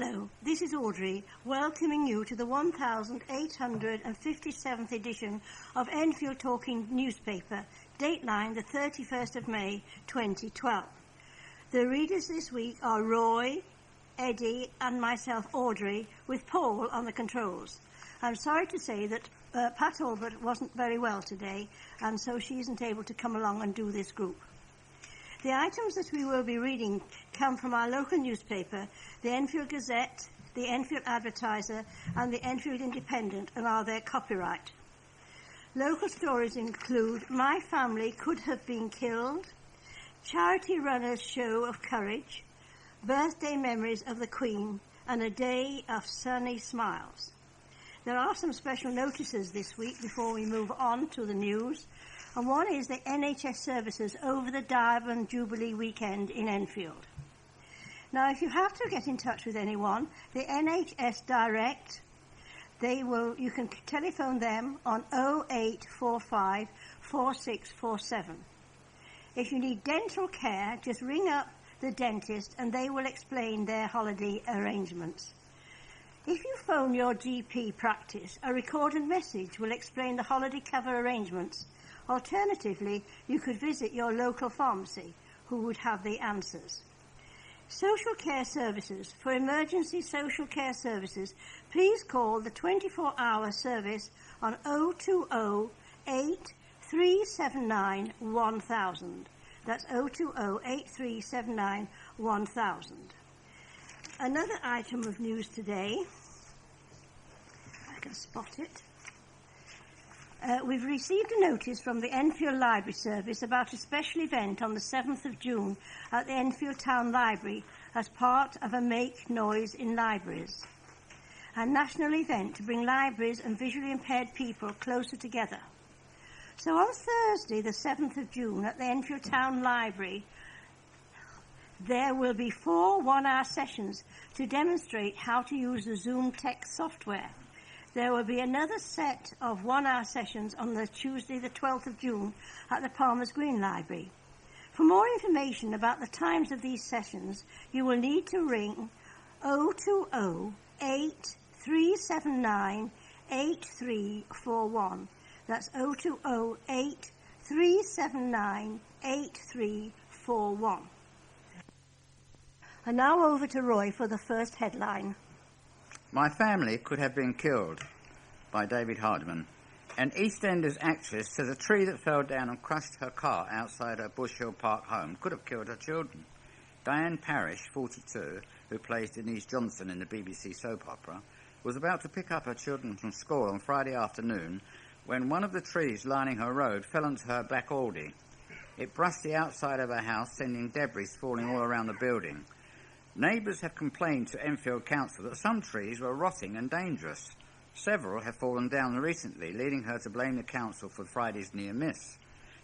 Hello, this is Audrey, welcoming you to the 1857th edition of Enfield Talking newspaper, Dateline, the 31st of May, 2012. The readers this week are Roy, Eddie and myself, Audrey, with Paul on the controls. I'm sorry to say that Pat Albert wasn't very well today, and so she isn't able to come along and do this group. The items that we will be reading come from our local newspaper, the Enfield Gazette, the Enfield Advertiser and the Enfield Independent, and are their copyright. Local stories include My Family Could Have Been Killed, Charity Runners Show of Courage, Birthday Memories of the Queen, and A Day of Sunny Smiles. There are some special notices this week before we move on to the news, and one is the NHS services over the Diamond Jubilee weekend in Enfield. Now, if you have to get in touch with anyone, the NHS Direct, you can telephone them on 0845 4647. If you need dental care, just ring up the dentist and they will explain their holiday arrangements. If you phone your GP practice, a recorded message will explain the holiday cover arrangements. Alternatively, you could visit your local pharmacy, who would have the answers. Social care services. For emergency social care services, please call the 24-hour service on 020 8379 1000. That's 020 8379 1000. Another item of news today, if I can spot it. We've received a notice from the Enfield Library Service about a special event on the 7th of June at the Enfield Town Library as part of a Make Noise in Libraries, a national event to bring libraries and visually impaired people closer together. So on Thursday, the 7th of June, at the Enfield Town Library, there will be 4 one-hour sessions to demonstrate how to use the Zoom text software. There will be another set of one-hour sessions on the Tuesday, the 12th of June, at the Palmer's Green Library. For more information about the times of these sessions, you will need to ring 020 8379 8341. That's 020 8379 8341. And now over to Roy for the first headline. My Family Could Have Been Killed by David Hardiman. An EastEnders actress says a tree that fell down and crushed her car outside her Bush Hill Park home could have killed her children. Diane Parrish, 42, who plays Denise Johnson in the BBC soap opera, was about to pick up her children from school on Friday afternoon when one of the trees lining her road fell onto her black Audi. It brushed the outside of her house, sending debris falling all around the building. Neighbours have complained to Enfield Council that some trees were rotting and dangerous. Several have fallen down recently, leading her to blame the council for Friday's near miss.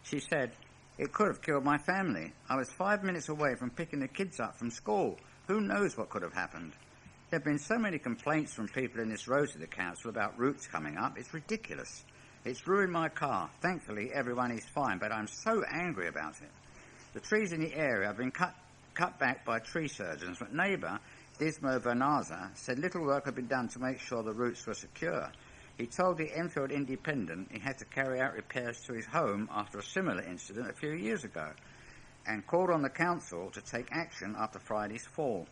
She said, "It could have killed my family. I was 5 minutes away from picking the kids up from school. Who knows what could have happened?" There have been so many complaints from people in this road to the council about roots coming up. It's ridiculous. It's ruined my car. Thankfully, everyone is fine, but I'm so angry about it. The trees in the area have been cut back by tree surgeons, but neighbour Dismo Bernaza said little work had been done to make sure the roots were secure. He told the Enfield Independent he had to carry out repairs to his home after a similar incident a few years ago, and called on the council to take action after Friday's fall.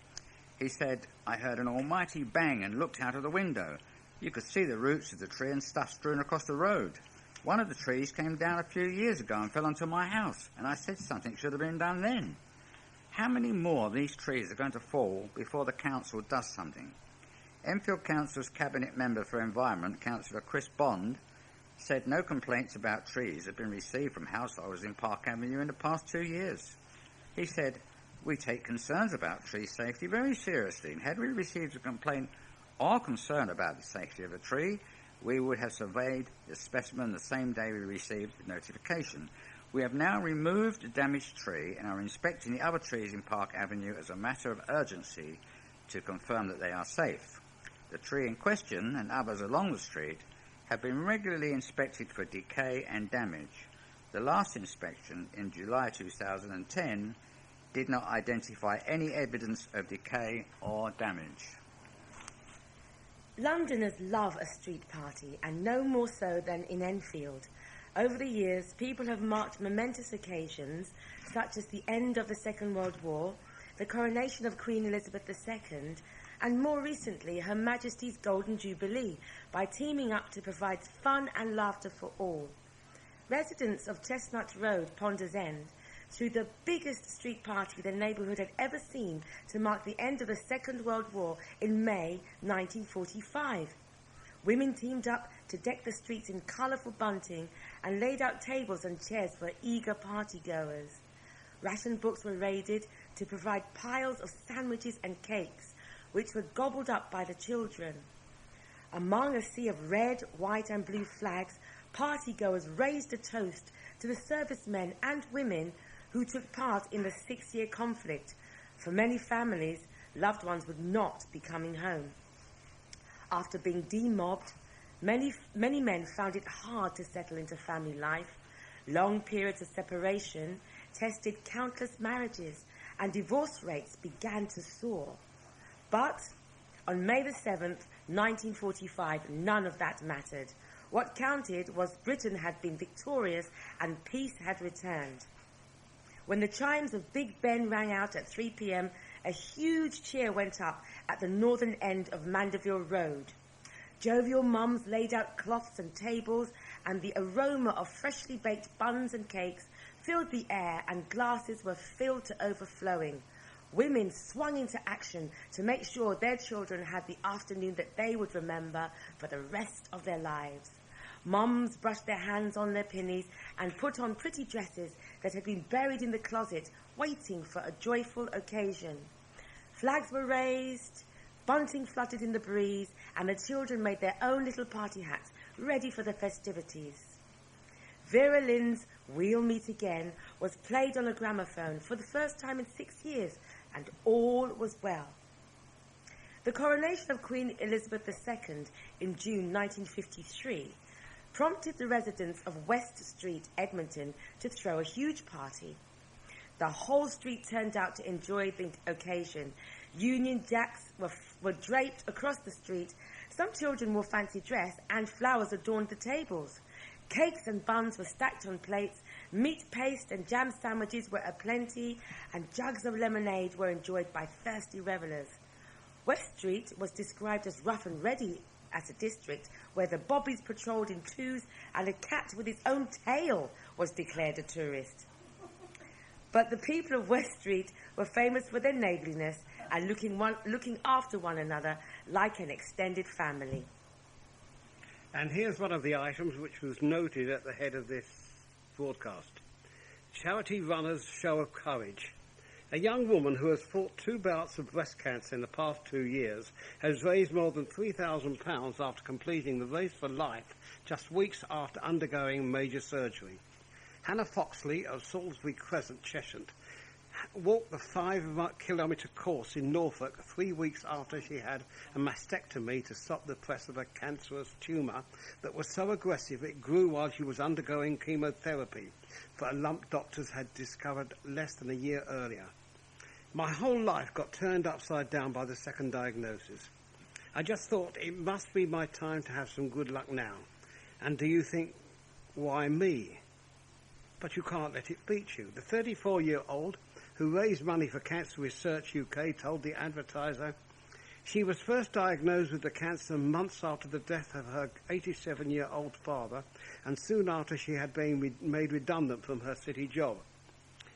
He said, "I heard an almighty bang and looked out of the window. You could see the roots of the tree and stuff strewn across the road. One of the trees came down a few years ago and fell onto my house, and I said something should have been done then." How many more of these trees are going to fall before the council does something? Enfield Council's Cabinet Member for Environment, Councillor Chris Bond, said no complaints about trees have been received from householders in Park Avenue in the past 2 years. He said, "We take concerns about tree safety very seriously, and had we received a complaint or concern about the safety of a tree, we would have surveyed the specimen the same day we received the notification. We have now removed the damaged tree and are inspecting the other trees in Park Avenue as a matter of urgency to confirm that they are safe. The tree in question and others along the street have been regularly inspected for decay and damage. The last inspection in July 2010 did not identify any evidence of decay or damage." Londoners love a street party, and no more so than in Enfield. Over the years, people have marked momentous occasions, such as the end of the Second World War, the coronation of Queen Elizabeth II, and more recently, Her Majesty's Golden Jubilee, by teaming up to provide fun and laughter for all. Residents of Chestnut Road, Ponders End, threw the biggest street party the neighbourhood had ever seen to mark the end of the Second World War in May 1945. Women teamed up to deck the streets in colourful bunting and laid out tables and chairs for eager partygoers. Ration books were raided to provide piles of sandwiches and cakes, which were gobbled up by the children. Among a sea of red, white and blue flags, partygoers raised a toast to the servicemen and women who took part in the 6-year conflict. For many families, loved ones would not be coming home. After being demobbed, many men found it hard to settle into family life. Long periods of separation tested countless marriages, and divorce rates began to soar. But on May the 7th, 1945, none of that mattered. What counted was Britain had been victorious and peace had returned. When the chimes of Big Ben rang out at 3 p.m, a huge cheer went up at the northern end of Mandeville Road. Jovial mums laid out cloths and tables, and the aroma of freshly baked buns and cakes filled the air, and glasses were filled to overflowing. Women swung into action to make sure their children had the afternoon that they would remember for the rest of their lives. Mums brushed their hands on their pinnies and put on pretty dresses that had been buried in the closet, waiting for a joyful occasion. Flags were raised, bunting fluttered in the breeze, and the children made their own little party hats, ready for the festivities. Vera Lynn's We'll Meet Again was played on a gramophone for the first time in 6 years, and all was well. The coronation of Queen Elizabeth II in June 1953 prompted the residents of West Street, Edmonton, to throw a huge party. The whole street turned out to enjoy the occasion. Union Jacks were draped across the street. Some children wore fancy dress, and flowers adorned the tables. Cakes and buns were stacked on plates. Meat paste and jam sandwiches were aplenty, and jugs of lemonade were enjoyed by thirsty revellers. West Street was described as rough and ready as a district where the bobbies patrolled in twos, and a cat with its own tail was declared a tourist. But the people of West Street were famous for their neighbourliness and looking after one another like an extended family. And here's one of the items which was noted at the head of this broadcast. Charity runners show of courage. A young woman who has fought 2 bouts of breast cancer in the past 2 years has raised more than £3,000 after completing the Race for Life just weeks after undergoing major surgery. Hannah Foxley of Salisbury Crescent, Cheshire, walked the 5-kilometre course in Norfolk 3 weeks after she had a mastectomy to stop the progress of a cancerous tumour that was so aggressive it grew while she was undergoing chemotherapy for a lump doctors had discovered less than a year earlier. My whole life got turned upside down by the second diagnosis. I just thought it must be my time to have some good luck now. And do you think, why me? But you can't let it beat you. The 34-year-old who raised money for Cancer Research UK told the Advertiser she was first diagnosed with the cancer months after the death of her 87-year-old father, and soon after she had been made redundant from her city job.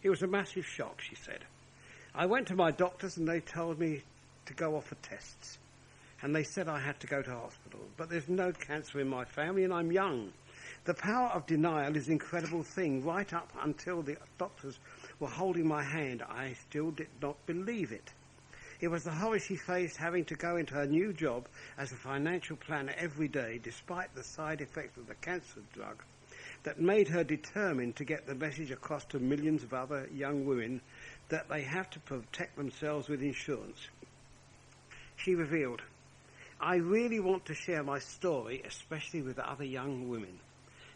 It was a massive shock, she said. I went to my doctors and they told me to go off for tests. And they said I had to go to hospital. But there's no cancer in my family and I'm young. The power of denial is an incredible thing. Right up until the doctors were holding my hand, I still did not believe it. It was the horror she faced having to go into her new job as a financial planner every day, despite the side effects of the cancer drug, that made her determined to get the message across to millions of other young women that they have to protect themselves with insurance. She revealed, I really want to share my story, especially with other young women.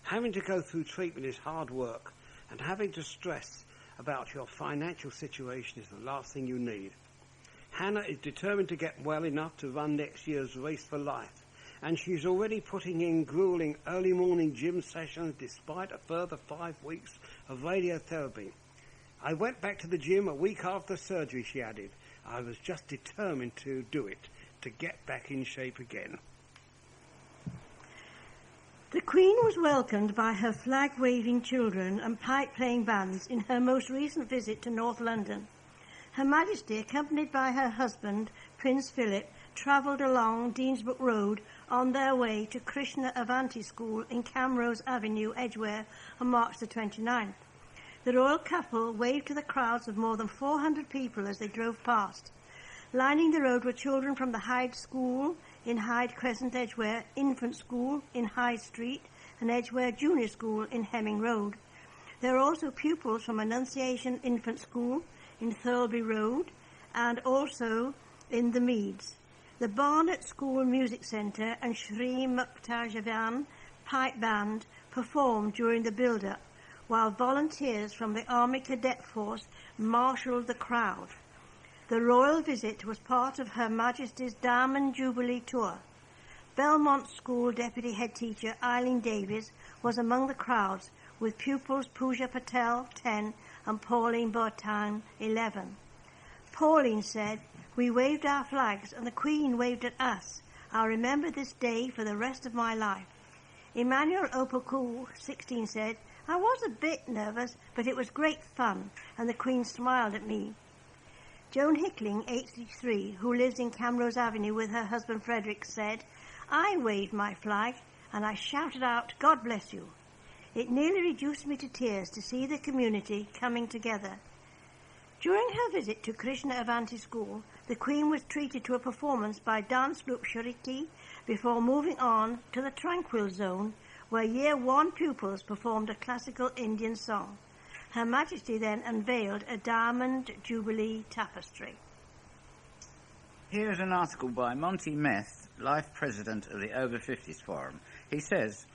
Having to go through treatment is hard work, and having to stress about your financial situation is the last thing you need. Hannah is determined to get well enough to run next year's Race for Life, and she's already putting in grueling early morning gym sessions despite a further 5 weeks of radiotherapy. I went back to the gym a week after surgery, she added. I was just determined to do it, to get back in shape again. The Queen was welcomed by her flag-waving children and pipe-playing bands in her most recent visit to North London. Her Majesty, accompanied by her husband, Prince Philip, travelled along Deansbrook Road on their way to Krishna Avanti School in Camrose Avenue, Edgware, on March the 29th. The royal couple waved to the crowds of more than 400 people as they drove past. Lining the road were children from the Hyde School in Hyde Crescent, Edgware, Infant School in Hyde Street, and Edgware Junior School in Hemming Road. There are also pupils from Annunciation Infant School in Thirlby Road and also in the Meads. The Barnet School Music Centre and Shri Mukta Javan Pipe Band performed during the build-up, while volunteers from the Army Cadet Force marshalled the crowd. The royal visit was part of Her Majesty's Diamond Jubilee Tour. Belmont School Deputy Head Teacher Eileen Davies was among the crowds, with pupils Pooja Patel, 10, and Pauline Bertin, 11. Pauline said, "We waved our flags and the Queen waved at us. I'll remember this day for the rest of my life." Emmanuel Opoku, 16, said, "I was a bit nervous, but it was great fun, and the Queen smiled at me." Joan Hickling, 83, who lives in Camrose Avenue with her husband Frederick, said, "I waved my flag and I shouted out, 'God bless you.' It nearly reduced me to tears to see the community coming together." During her visit to Krishna Avanti School, the Queen was treated to a performance by dance group Shariki before moving on to the Tranquil Zone, where Year 1 pupils performed a classical Indian song. Her Majesty then unveiled a Diamond Jubilee tapestry. Here's an article by Monty Meth, Life President of the Over 50s Forum. He says,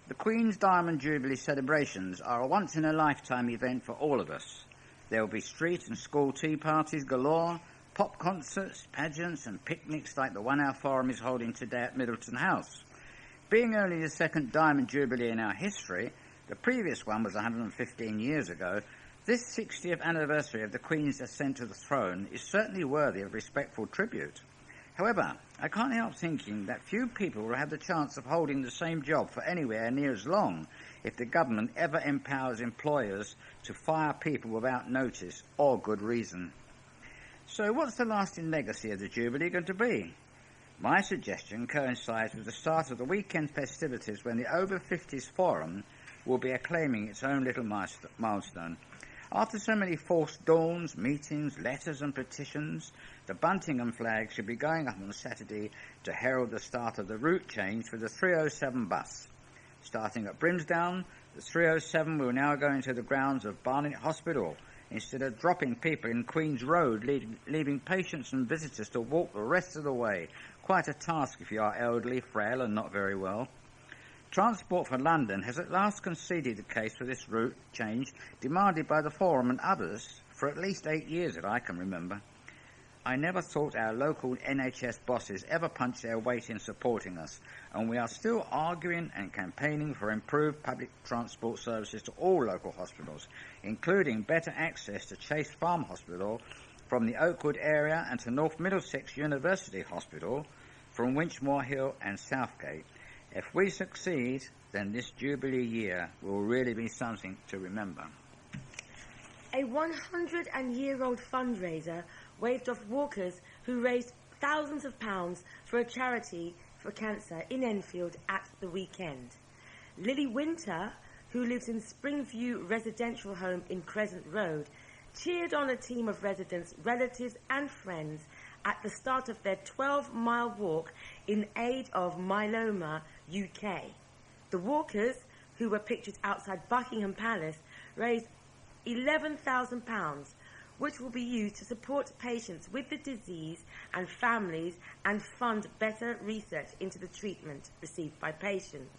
"The Queen's Diamond Jubilee celebrations are a once-in-a-lifetime event for all of us. There will be street and school tea parties galore, pop concerts, pageants and picnics like the one our forum is holding today at Middleton House. Being only the second Diamond Jubilee in our history, the previous one was 115 years ago, this 60th anniversary of the Queen's ascent to the throne is certainly worthy of respectful tribute. However, I can't help thinking that few people will have the chance of holding the same job for anywhere near as long if the government ever empowers employers to fire people without notice or good reason. So what's the lasting legacy of the Jubilee going to be? My suggestion coincides with the start of the weekend festivities when the Over 50s Forum will be acclaiming its own little milestone. After so many false dawns, meetings, letters and petitions, the Buntingham flag should be going up on Saturday to herald the start of the route change for the 307 bus. Starting at Brimsdown, the 307 will now go into the grounds of Barnet Hospital instead of dropping people in Queen's Road, leaving patients and visitors to walk the rest of the way. Quite a task if you are elderly, frail and not very well. Transport for London has at last conceded the case for this route change demanded by the Forum and others for at least 8 years that I can remember. I never thought our local NHS bosses ever punched their weight in supporting us, and we are still arguing and campaigning for improved public transport services to all local hospitals, including better access to Chase Farm Hospital from the Oakwood area and to North Middlesex University Hospital from Winchmore Hill and Southgate. If we succeed, then this Jubilee year will really be something to remember. A 100-year-old fundraiser waved off walkers who raised thousands of pounds for a charity for cancer in Enfield at the weekend. Lily Winter, who lives in Springview Residential Home in Crescent Road, cheered on a team of residents, relatives and friends at the start of their 12-mile walk in aid of myeloma UK. The walkers, who were pictured outside Buckingham Palace, raised £11,000, which will be used to support patients with the disease and families and fund better research into the treatment received by patients.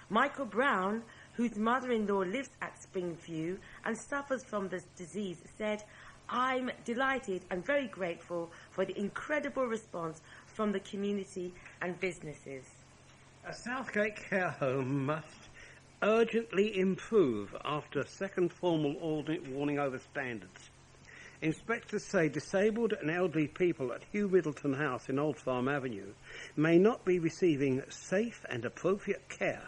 Michael Brown, whose mother-in-law lives at Springview and suffers from this disease, said, I'm delighted and very grateful for the incredible response from the community and businesses. A Southgate care home must urgently improve after a second formal audit warning over standards. Inspectors say disabled and elderly people at Hugh Middleton House in Old Farm Avenue may not be receiving safe and appropriate care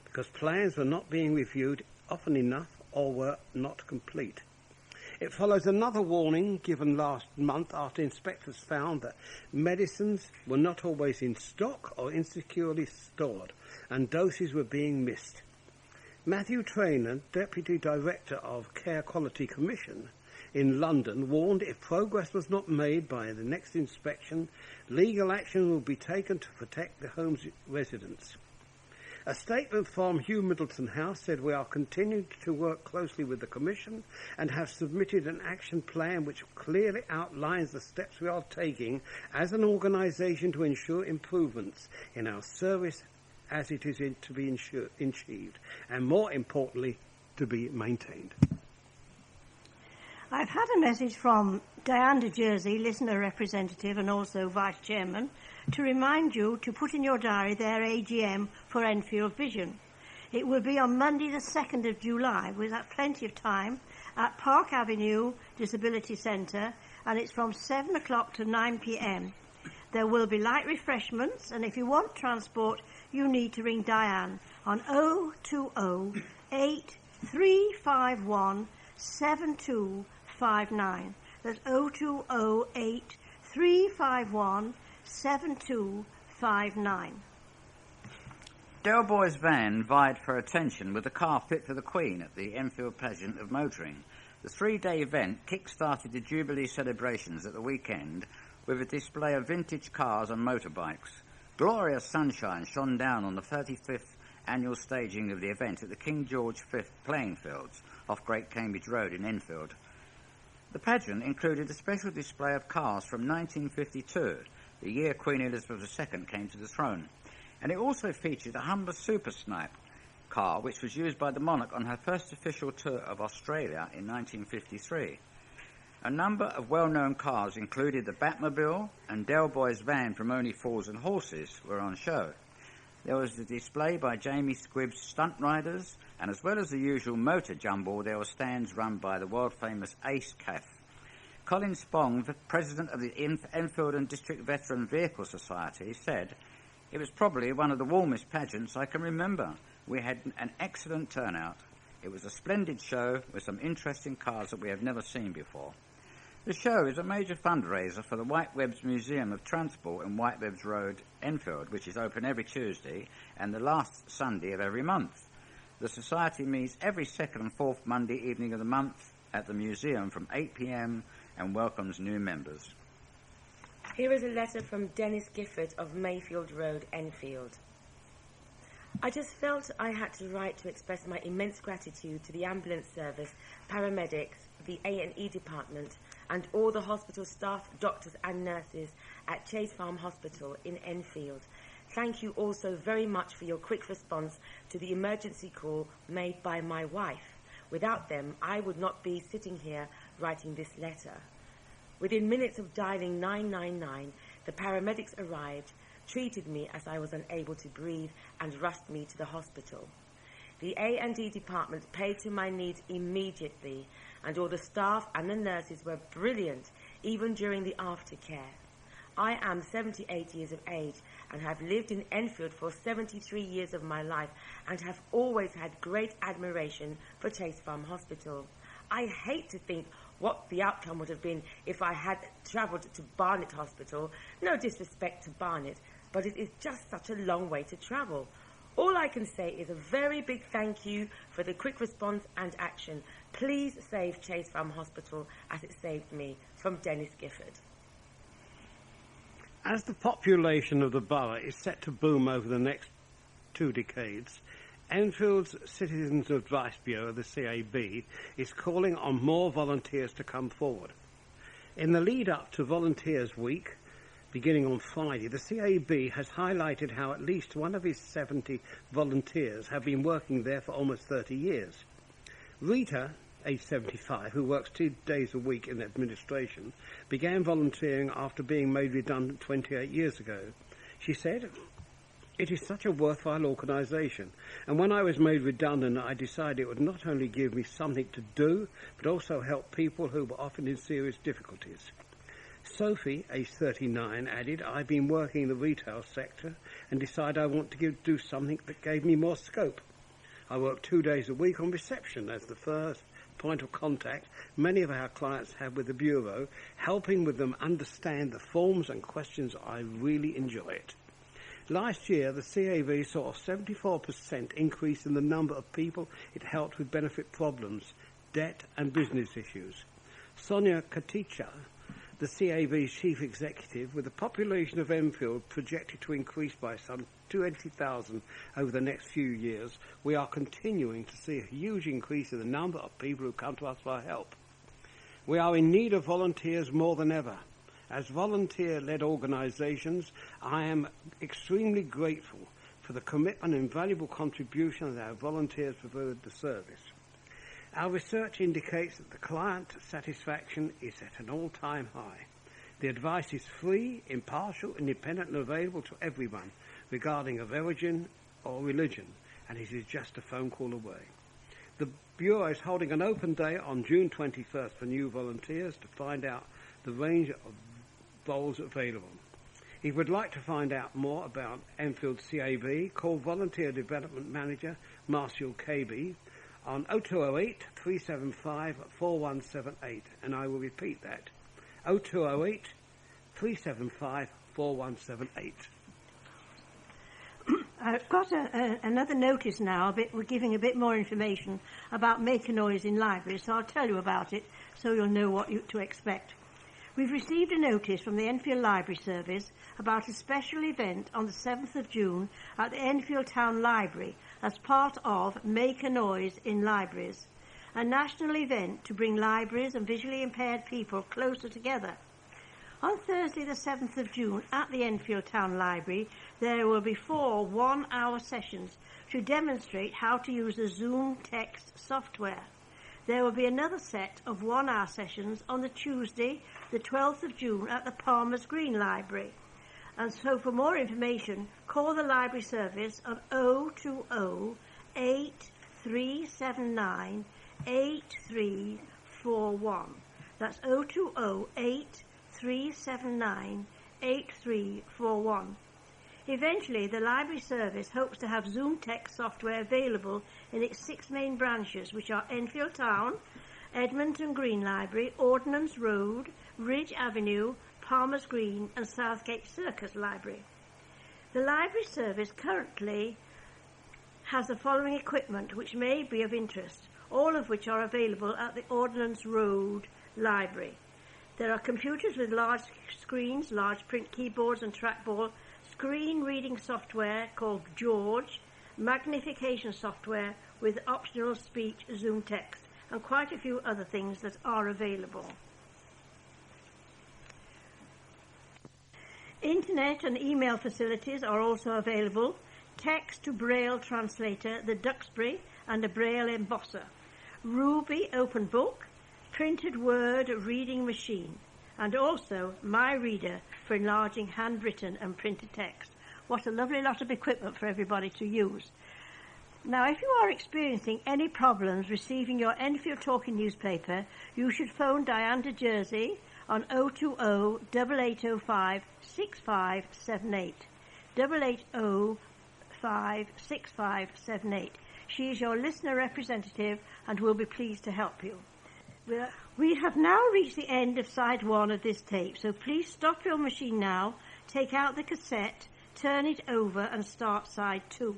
because plans were not being reviewed often enough or were not complete. It follows another warning given last month after inspectors found that medicines were not always in stock or insecurely stored and doses were being missed. Matthew Traynor, Deputy Director of Care Quality Commission in London, warned if progress was not made by the next inspection, legal action will be taken to protect the home's residents. A statement from Hugh Middleton House said, "We are continuing to work closely with the Commission and have submitted an action plan which clearly outlines the steps we are taking as an organisation to ensure improvements in our service as it is to be achieved, and more importantly, to be maintained." I've had a message from Diane de Jersey, listener representative and also vice chairman, to remind you to put in your diary their AGM for Enfield Vision. It will be on Monday the 2nd of July, with plenty of time, at Park Avenue Disability Centre, and it's from 7 o'clock to 9 p.m. There will be light refreshments, and if you want transport, you need to ring Diane on 020 8351 7259. That's 020 8351 7259. Del Boy's van vied for attention with a car fit for the Queen at the Enfield pageant of motoring. The 3-day event kick-started the Jubilee celebrations at the weekend with a display of vintage cars and motorbikes. Glorious sunshine shone down on the 35th annual staging of the event at the King George V playing fields off Great Cambridge Road in Enfield. The pageant included a special display of cars from 1952, the year Queen Elizabeth II came to the throne, and it also featured a Humber Super Snipe car which was used by the monarch on her first official tour of Australia in 1953. A number of well-known cars included the Batmobile and Del Boy's van from Only Fools and Horses were on show. There was a display by Jamie Squibb's stunt riders, and as well as the usual motor jumble, there were stands run by the world-famous Ace Caff. Colin Spong, the president of the Enfield and District Veteran Vehicle Society, said, "It was probably one of the warmest pageants I can remember. We had an excellent turnout. It was a splendid show with some interesting cars that we have never seen before." The show is a major fundraiser for the Whitewebs Museum of Transport in Whitewebs Road, Enfield, which is open every Tuesday and the last Sunday of every month. The Society meets every second and fourth Monday evening of the month at the museum from 8 p.m. and welcomes new members. Here is a letter from Dennis Gifford of Mayfield Road, Enfield. I just felt I had to write to express my immense gratitude to the ambulance service, paramedics, the A&E department, and all the hospital staff, doctors and nurses at Chase Farm Hospital in Enfield. Thank you also very much for your quick response to the emergency call made by my wife. Without them, I would not be sitting here writing this letter. Within minutes of dialing 999, the paramedics arrived, treated me as I was unable to breathe, and rushed me to the hospital. The A&E department paid to my needs immediately, and all the staff and the nurses were brilliant, even during the aftercare. I am 78 years of age and have lived in Enfield for 73 years of my life and have always had great admiration for Chase Farm Hospital. I hate to think what the outcome would have been if I had travelled to Barnet Hospital. No disrespect to Barnet, but it is just such a long way to travel. All I can say is a very big thank you for the quick response and action. Please save Chase Farm Hospital as it saved me. From Dennis Gifford. As the population of the borough is set to boom over the next 2 decades, Enfield's Citizens Advice Bureau, the CAB, is calling on more volunteers to come forward. In the lead-up to Volunteers Week, beginning on Friday, the CAB has highlighted how at least one of his 70 volunteers have been working there for almost 30 years. Rita, aged 75, who works 2 days a week in administration, began volunteering after being made redundant 28 years ago. She said, "It is such a worthwhile organisation, and when I was made redundant, I decided it would not only give me something to do, but also help people who were often in serious difficulties." Sophie, aged 39, added, "I've been working in the retail sector and decided I want to do something that gave me more scope. I work 2 days a week on reception as the first point of contact many of our clients have with the Bureau, helping with them understand the forms and questions. I really enjoy it." Last year, the CAV saw a 74% increase in the number of people it helped with benefit problems, debt and business issues. Sonia Katica, the CAV's chief executive, with the population of Enfield projected to increase by some 20,000 over the next few years, we are continuing to see a huge increase in the number of people who come to us for help. We are in need of volunteers more than ever. As volunteer-led organisations, I am extremely grateful for the commitment and valuable contribution that our volunteers provide the service. Our research indicates that the client satisfaction is at an all-time high. The advice is free, impartial, independent and available to everyone, regarding of origin or religion, and it is just a phone call away. The Bureau is holding an open day on June 21st for new volunteers to find out the range of roles available. If you would like to find out more about Enfield CAV, call Volunteer Development Manager Marshall KB on 0208 375 4178, and I will repeat that, 0208 375 4178. I've got another notice now, we're giving a bit more information about Make a Noise in libraries, so I'll tell you about it so you'll know what to expect. We've received a notice from the Enfield Library Service about a special event on the 7th of June at the Enfield Town Library as part of Make a Noise in Libraries, a national event to bring libraries and visually impaired people closer together. On Thursday the 7th of June at the Enfield Town Library, there will be 4 one-hour sessions to demonstrate how to use the Zoom text software. There will be another set of 1-hour sessions on the Tuesday, the 12th of June at the Palmer's Green Library. And so for more information, call the library service on 020 8379 8341. That's 020 8379 8341. Eventually, the library service hopes to have Zoom text software available in its 6 main branches, which are Enfield Town, Edmonton Green Library, Ordnance Road, Ridge Avenue, Palmer's Green and Southgate Circus Library. The library service currently has the following equipment which may be of interest, all of which are available at the Ordnance Road Library. There are computers with large screens, large print keyboards and trackball, screen reading software called George, magnification software with optional speech Zoom text, and quite a few other things that are available. Internet and email facilities are also available. Text to Braille translator, the Duxbury and a Braille embosser. Ruby open book, printed word reading machine, and also My Reader for enlarging handwritten and printed text. What a lovely lot of equipment for everybody to use. Now, if you are experiencing any problems receiving your Enfield Talking newspaper, you should phone Diane de Jersey on 020 8805 6578. 8805 6578. She is your listener representative and will be pleased to help you. We have now reached the end of side 1 of this tape, so please stop your machine now, take out the cassette, turn it over and start side 2.